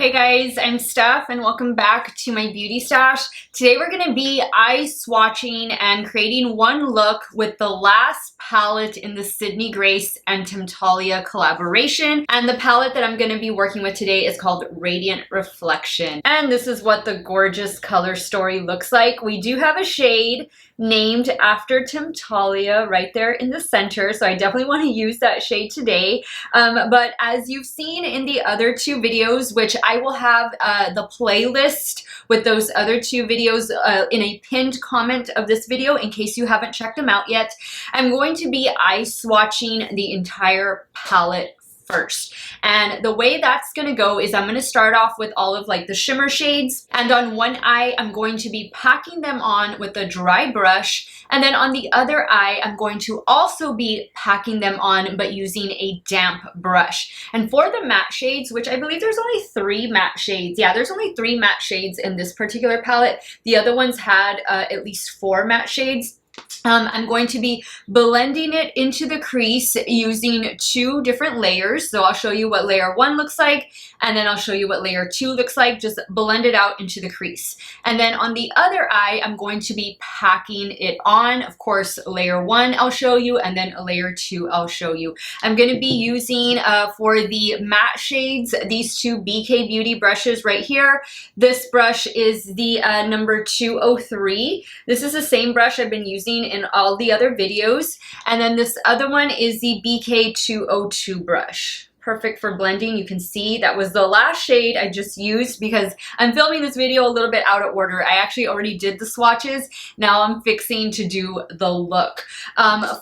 Hey guys, I'm Steph and welcome back to my beauty stash. Today we're going to be eye swatching and creating one look with the last palette in the Sydney Grace and TEMPTALIA collaboration. And the palette that I'm going to be working with today is called Radiant Reflection. And this is what the gorgeous color story looks like. We do have a shade named after TEMPTALIA right there in the center, so I definitely want to use that shade today. But as you've seen in the other two videos, which I will have the playlist with those other two videos in a pinned comment of this video in case you haven't checked them out yet, I'm going to be eye swatching the entire palette first. And the way that's going to go is I'm going to start off with all of like the shimmer shades, and on one eye I'm going to be packing them on with a dry brush, and then on the other eye I'm going to also be packing them on but using a damp brush. And for the matte shades, which I believe there's only 3 matte shades, yeah, there's only 3 matte shades in this particular palette. The other ones had at least 4 matte shades. I'm going to be blending it into the crease using 2 different layers. So I'll show you what layer 1 looks like, and then I'll show you what layer 2 looks like. Just blend it out into the crease. And then on the other eye, I'm going to be packing it on. Of course, layer 1 I'll show you, and then layer 2 I'll show you. I'm going to be using, for the matte shades, these 2 BK Beauty brushes right here. This brush is the number 203. This is the same brush I've been using in all the other videos. And then this other one is the BK 202 brush. Perfect for blending. You can see that was the last shade I just used because I'm filming this video a little bit out of order. I actually already did the swatches. Now I'm fixing to do the look.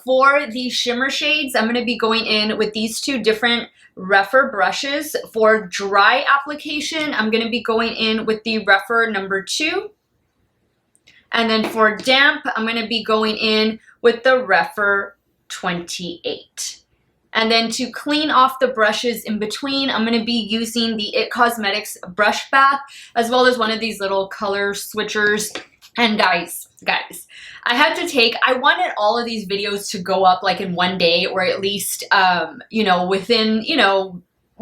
For the shimmer shades, I'm going to be going in with these 2 different Rephr brushes. For dry application, I'm going to be going in with the Rephr number 2. And then for damp, I'm going to be going in with the Rephr 28. And then to clean off the brushes in between, I'm going to be using the IT Cosmetics Brush Bath, as well as one of these little color switchers. And guys, I wanted all of these videos to go up like in one day, or at least, within,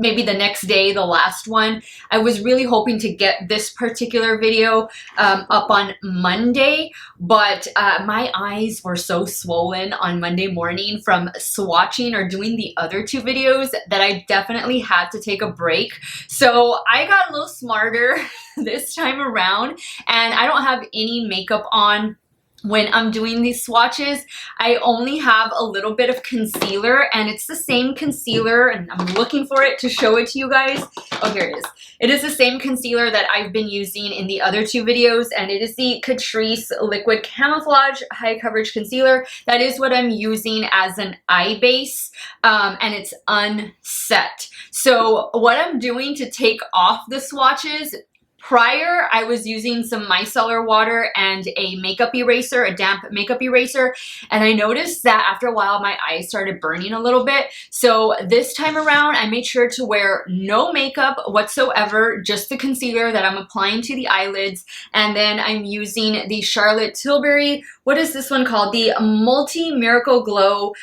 maybe the next day, the last one. I was really hoping to get this particular video up on Monday, but my eyes were so swollen on Monday morning from swatching or doing the other 2 videos that I definitely had to take a break. So I got a little smarter this time around, and I don't have any makeup on when I'm doing these swatches. I only have a little bit of concealer, and it's the same concealer, and I'm looking for it to show it to you guys. Oh, here it is. It is the same concealer that I've been using in the other 2 videos, and it is the Catrice Liquid Camouflage High Coverage Concealer. That is what I'm using as an eye base, and it's unset. So what I'm doing to take off the swatches, prior, I was using some micellar water and a makeup eraser, a damp makeup eraser, and I noticed that after a while my eyes started burning a little bit. So this time around, I made sure to wear no makeup whatsoever, just the concealer that I'm applying to the eyelids, and then I'm using the Charlotte Tilbury, what is this one called? The Multi Miracle Glow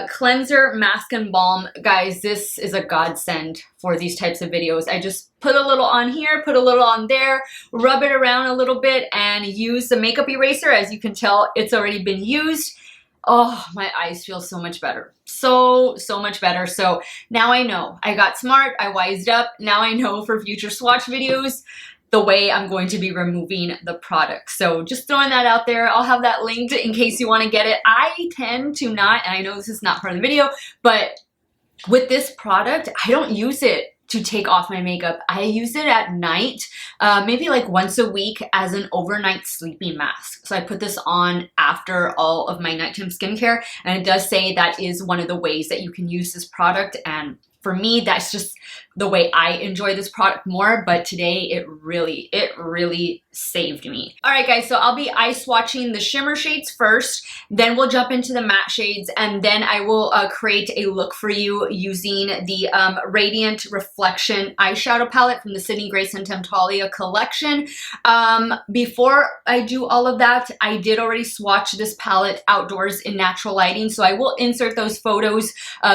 Cleanser Mask and Balm. Guys, this is a godsend for these types of videos. I just put a little on here, put a little on there, rub it around a little bit, and use the makeup eraser. As you can tell, it's already been used. Oh, my eyes feel so much better. So much better. So now I know. I got smart. I wised up. Now I know for future swatch videos the way I'm going to be removing the product. So just throwing that out there. I'll have that linked in case you want to get it. I tend to not, and I know this is not part of the video, but with this product, I don't use it to take off my makeup. I use it at night, maybe like once a week as an overnight sleeping mask. So I put this on after all of my nighttime skincare, and it does say that is one of the ways that you can use this product. And for me, that's just the way I enjoy this product more, but today it really saved me. All right, guys, so I'll be eye swatching the shimmer shades first, then we'll jump into the matte shades, and then I will create a look for you using the Radiant Reflection eyeshadow palette from the Sydney Grace and TEMPTALIA collection. Before I do all of that, I did already swatch this palette outdoors in natural lighting, so I will insert those photos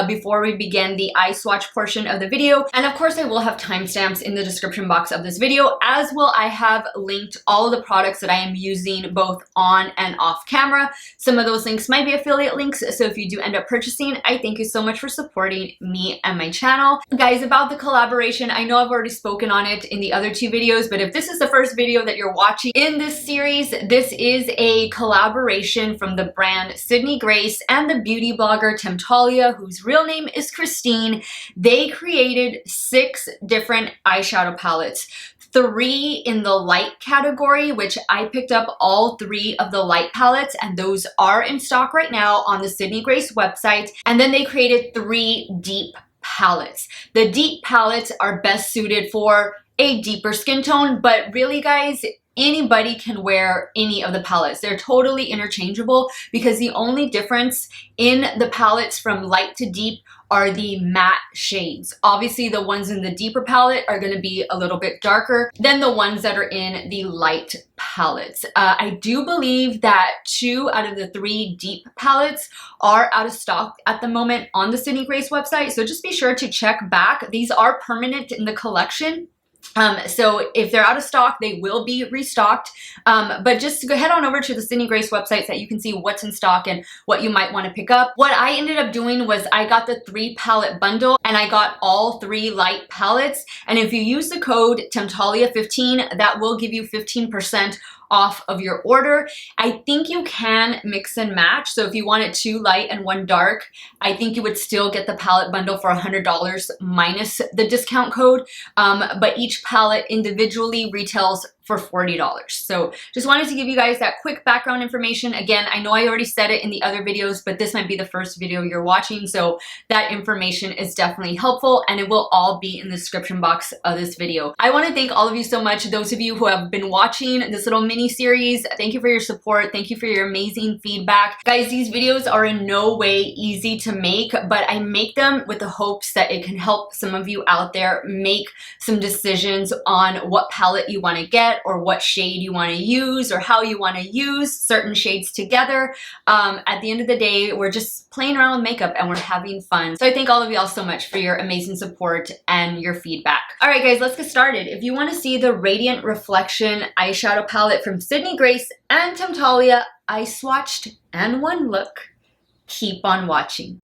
before we begin the eye swatch swatch portion of the video. And of course, I will have timestamps in the description box of this video, as will I have linked all of the products that I am using both on and off camera. Some of those links might be affiliate links, so if you do end up purchasing, I thank you so much for supporting me and my channel. Guys, about the collaboration, I know I've already spoken on it in the other two videos, but if this is the first video that you're watching in this series, this is a collaboration from the brand Sydney Grace and the beauty blogger TEMPTALIA, whose real name is Christine. They created 6 different eyeshadow palettes. 3 in the light category, which I picked up all 3 of the light palettes, and those are in stock right now on the Sydney Grace website. And then they created 3 deep palettes. The deep palettes are best suited for a deeper skin tone, but really guys, anybody can wear any of the palettes. They're totally interchangeable because the only difference in the palettes from light to deep are the matte shades. Obviously, the ones in the deeper palette are going to be a little bit darker than the ones that are in the light palettes. I do believe that 2 out of the 3 deep palettes are out of stock at the moment on the Sydney Grace website, so just be sure to check back. These are permanent in the collection. So if they're out of stock, they will be restocked. But just go head on over to the Sydney Grace website so that you can see what's in stock and what you might want to pick up. What I ended up doing was I got the 3 palette bundle and I got all 3 light palettes. And if you use the code TEMPTALIA15, that will give you 15% off of your order. I think you can mix and match. So if you wanted 2 light and 1 dark, I think you would still get the palette bundle for $100 minus the discount code. But each palette individually retails for $40. So just wanted to give you guys that quick background information. Again, I know I already said it in the other videos, but this might be the first video you're watching, so that information is definitely helpful, and it will all be in the description box of this video. I want to thank all of you so much, those of you who have been watching this little mini series. Thank you for your support. Thank you for your amazing feedback. Guys, these videos are in no way easy to make, but I make them with the hopes that it can help some of you out there make some decisions on what palette you want to get, or what shade you want to use, or how you want to use certain shades together. At the end of the day, we're just playing around with makeup and we're having fun. So I thank all of y'all so much for your amazing support and your feedback. All right guys, let's get started. If you want to see the Radiant Reflection eyeshadow palette from Sydney Grace and TEMPTALIA, I swatched and one look. Keep on watching.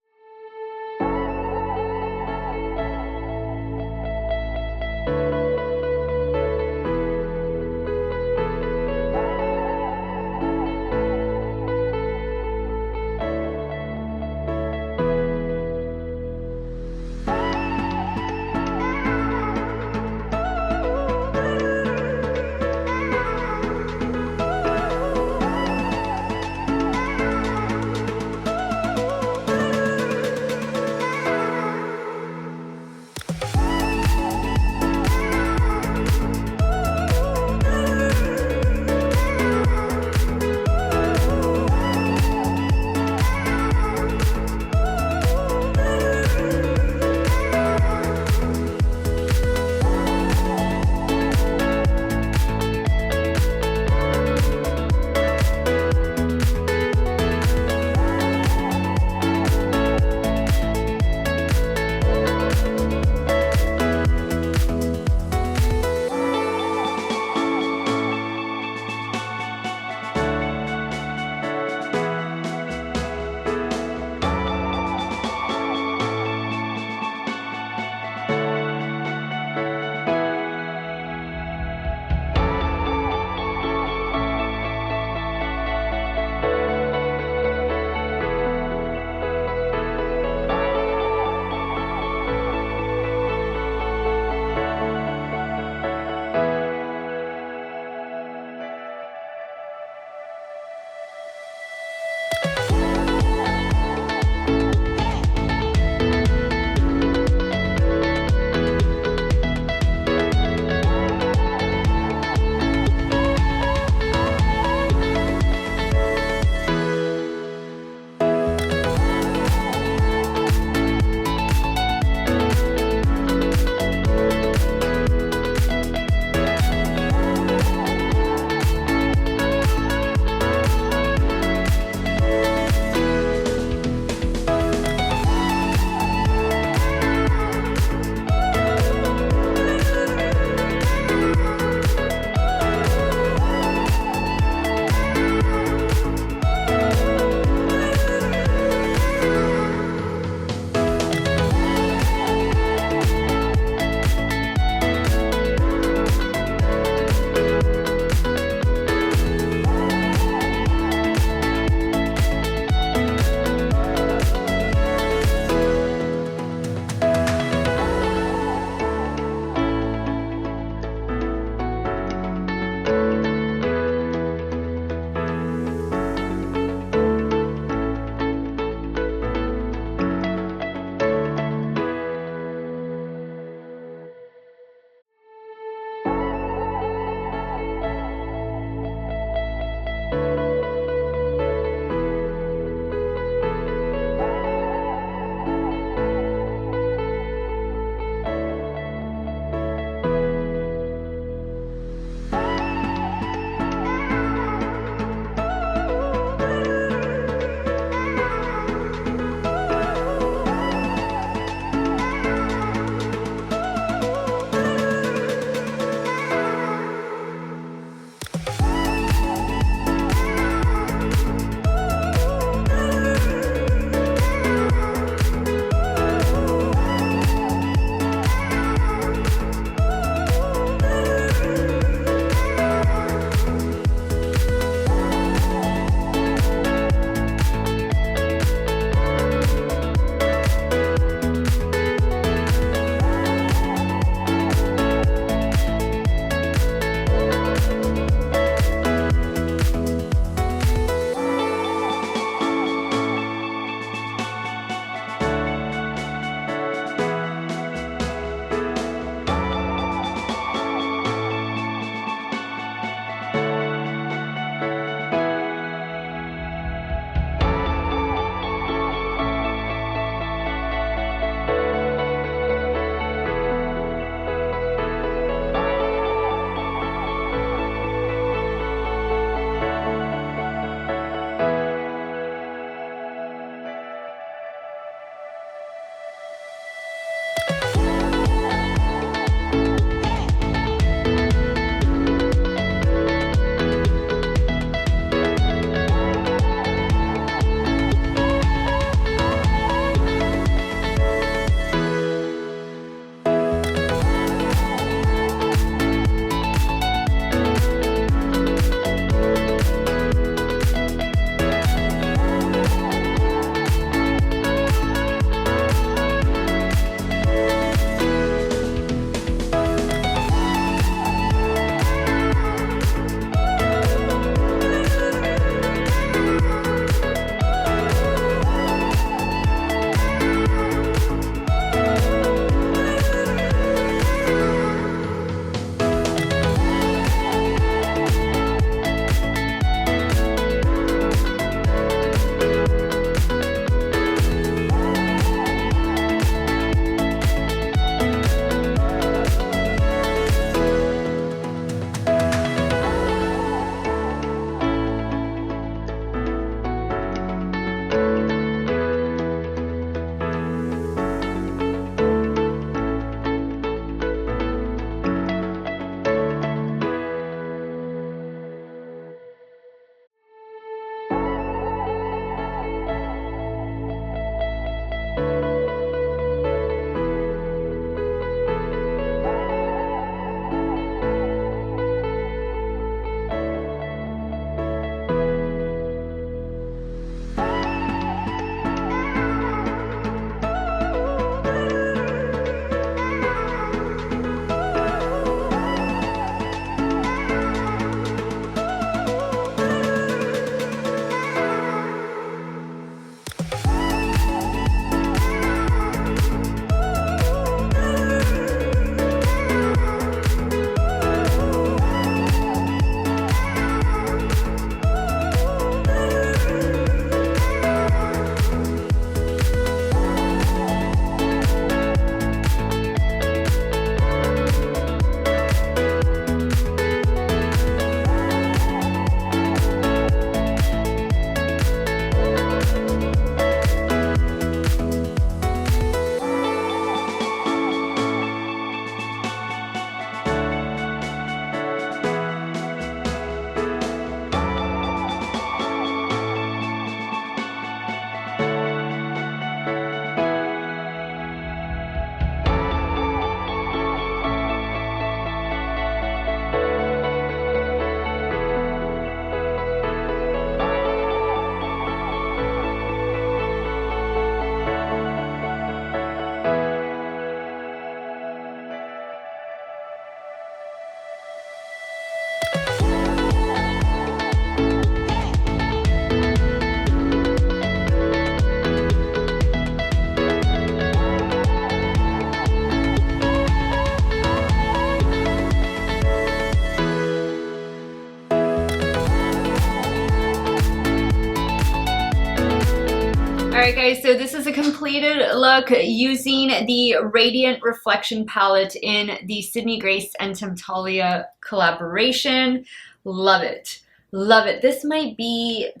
Alright guys, so this is a completed look using the Radiant Reflection palette in the Sydney Grace and TEMPTALIA collaboration. Love it. Love it. This might be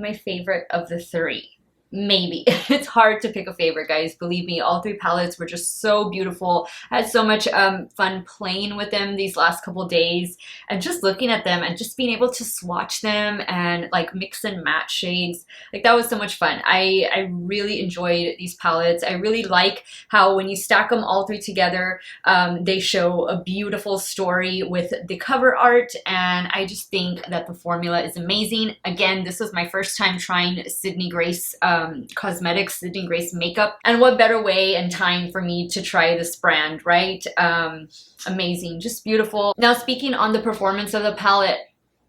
my favorite of the three. Maybe. It's hard to pick a favorite, guys. Believe me, all three palettes were just so beautiful. I had so much fun playing with them these last couple days and just looking at them and just being able to swatch them and like mix and match shades. Like that was so much fun. I really enjoyed these palettes. I really like how when you stack them all three together, they show a beautiful story with the cover art, and I just think that the formula is amazing. Again, this was my first time trying Sydney Grace cosmetics, Sydney Grace makeup, and what better way and time for me to try this brand, right? Amazing, just beautiful. Now speaking on the performance of the palette,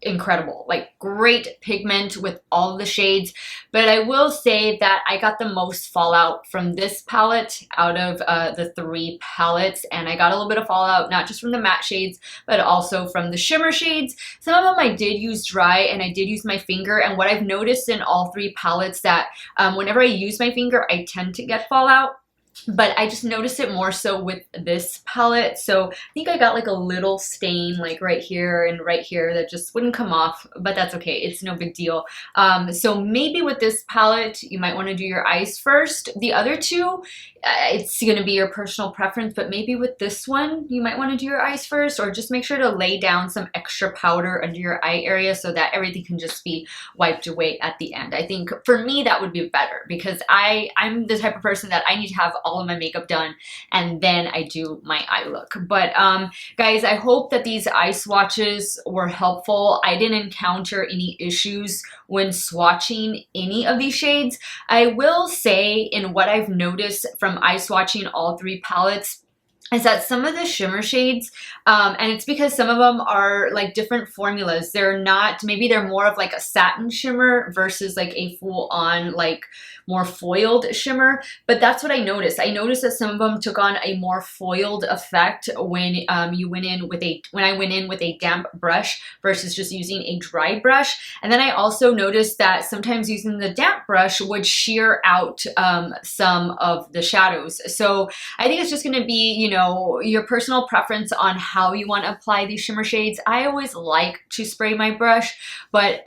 incredible, like great pigment with all the shades, but I will say that I got the most fallout from this palette out of the three palettes, and I got a little bit of fallout not just from the matte shades but also from the shimmer shades. Some of them I did use dry and I did use my finger, and what I've noticed in all three palettes that whenever I use my finger I tend to get fallout. But I just noticed it more so with this palette. So I think I got like a little stain like right here and right here that just wouldn't come off, but that's okay. It's no big deal. So maybe with this palette, you might want to do your eyes first. The other two, it's going to be your personal preference, but maybe with this one, you might want to do your eyes first, or just make sure to lay down some extra powder under your eye area so that everything can just be wiped away at the end. I think for me, that would be better because I'm the type of person that I need to have all of my makeup done and then I do my eye look. But guys, I hope that these eye swatches were helpful. I didn't encounter any issues when swatching any of these shades. I will say in what I've noticed from eye swatching all three palettes is that some of the shimmer shades, and it's because some of them are like different formulas. They're not, maybe they're more of like a satin shimmer versus like a full on like more foiled shimmer, but that's what I noticed. I noticed that some of them took on a more foiled effect when you went in with when I went in with a damp brush versus just using a dry brush. And then I also noticed that sometimes using the damp brush would sheer out some of the shadows. So I think it's just going to be, you know, your personal preference on how you want to apply these shimmer shades. I always like to spray my brush, but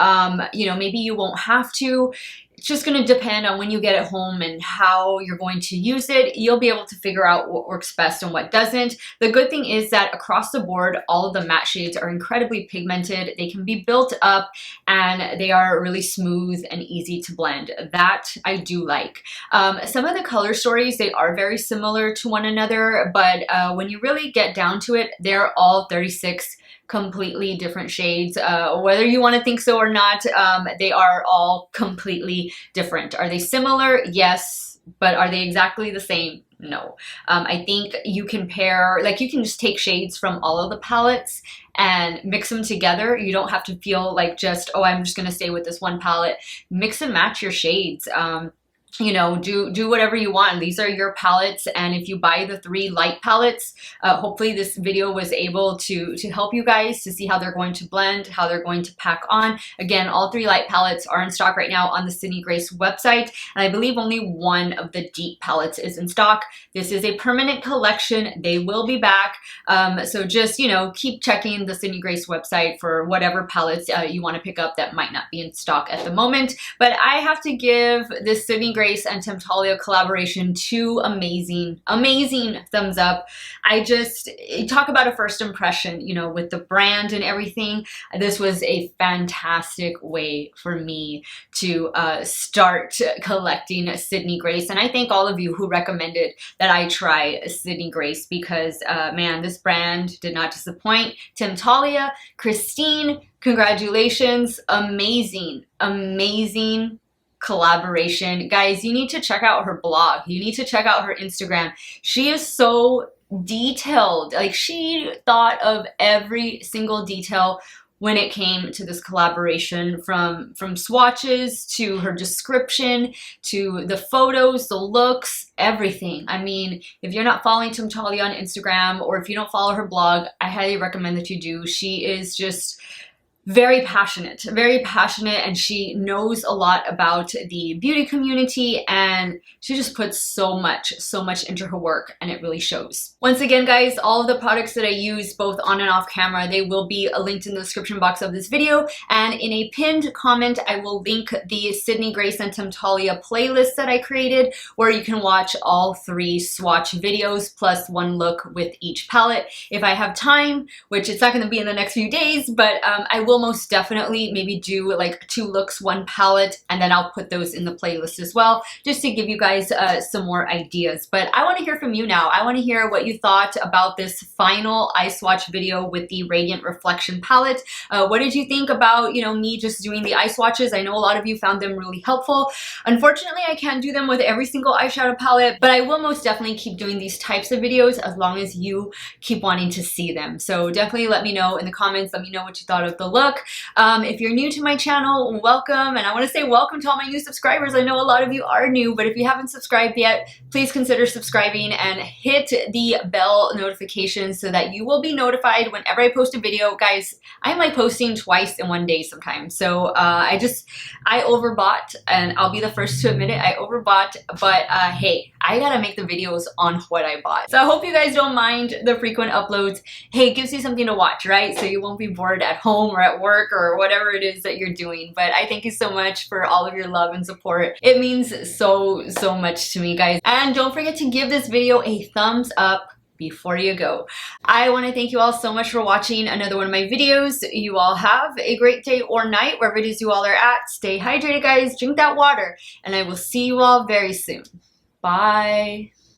you know, maybe you won't have to. It's just going to depend on when you get it home and how you're going to use it. You'll be able to figure out what works best and what doesn't. The good thing is that across the board, all of the matte shades are incredibly pigmented. They can be built up and they are really smooth and easy to blend. That I do like. Some of the color stories, they are very similar to one another, but when you really get down to it, they're all 36 completely different shades. Whether you want to think so or not, they are all completely different. Are they similar? Yes. But are they exactly the same? No. I think you can pair, like you can just take shades from all of the palettes and mix them together. You don't have to feel like just, oh, I'm just going to stay with this one palette. Mix and match your shades. You know, do whatever you want. These are your palettes, and if you buy the three light palettes, hopefully this video was able to help you guys to see how they're going to blend, how they're going to pack on. Again, all three light palettes are in stock right now on the Sydney Grace website, and I believe only one of the deep palettes is in stock. This is a permanent collection. They will be back, so just, you know, keep checking the Sydney Grace website for whatever palettes you want to pick up that might not be in stock at the moment. But I have to give this Sydney Grace and TEMPTALIA collaboration 2 amazing thumbs up. I just talk about a first impression, you know, with the brand and everything. This was a fantastic way for me to start collecting Sydney Grace, and I thank all of you who recommended that I try Sydney Grace because man, this brand did not disappoint. TEMPTALIA, Christine, congratulations, amazing collaboration. Guys, you need to check out her blog. You need to check out her Instagram. She is so detailed. Like, she thought of every single detail when it came to this collaboration, from swatches to her description to the photos, the looks, everything. I mean, if you're not following TEMPTALIA on Instagram, or if you don't follow her blog, I highly recommend that you do. She is just very passionate, and she knows a lot about the beauty community, and she just puts so much into her work, and it really shows. Once again, guys, all of the products that I use both on and off camera, they will be linked in the description box of this video, and in a pinned comment I will link the Sydney Grace and TEMPTALIA playlist that I created, where you can watch all 3 swatch videos plus 1 look with each palette. If I have time, which it's not going to be in the next few days, but I will most definitely maybe do like 2 looks, 1 palette, and then I'll put those in the playlist as well, just to give you guys some more ideas. But I want to hear from you now. I want to hear what you thought about this final eye swatch video with the Radiant Reflection palette. What did you think about, you know, me just doing the eye swatches? I know a lot of you found them really helpful. Unfortunately, I can't do them with every single eyeshadow palette, but I will most definitely keep doing these types of videos as long as you keep wanting to see them. So definitely let me know in the comments. Let me know what you thought of the look. If you're new to my channel, welcome, and I want to say welcome to all my new subscribers. I know a lot of you are new, but if you haven't subscribed yet, please consider subscribing and hit the bell notification so that you will be notified whenever I post a video. Guys, I'm like posting twice in one day sometimes, so I overbought, and I'll be the first to admit it. I overbought, but hey, I gotta make the videos on what I bought. So I hope you guys don't mind the frequent uploads. Hey, it gives you something to watch, right? So you won't be bored at home or at work or whatever it is that you're doing. But I thank you so much for all of your love and support. It means so much to me, guys. And don't forget to give this video a thumbs up before you go. I want to thank you all so much for watching another one of my videos. You all have a great day or night, wherever it is you all are at. Stay hydrated, guys. Drink that water. And I will see you all very soon. Bye.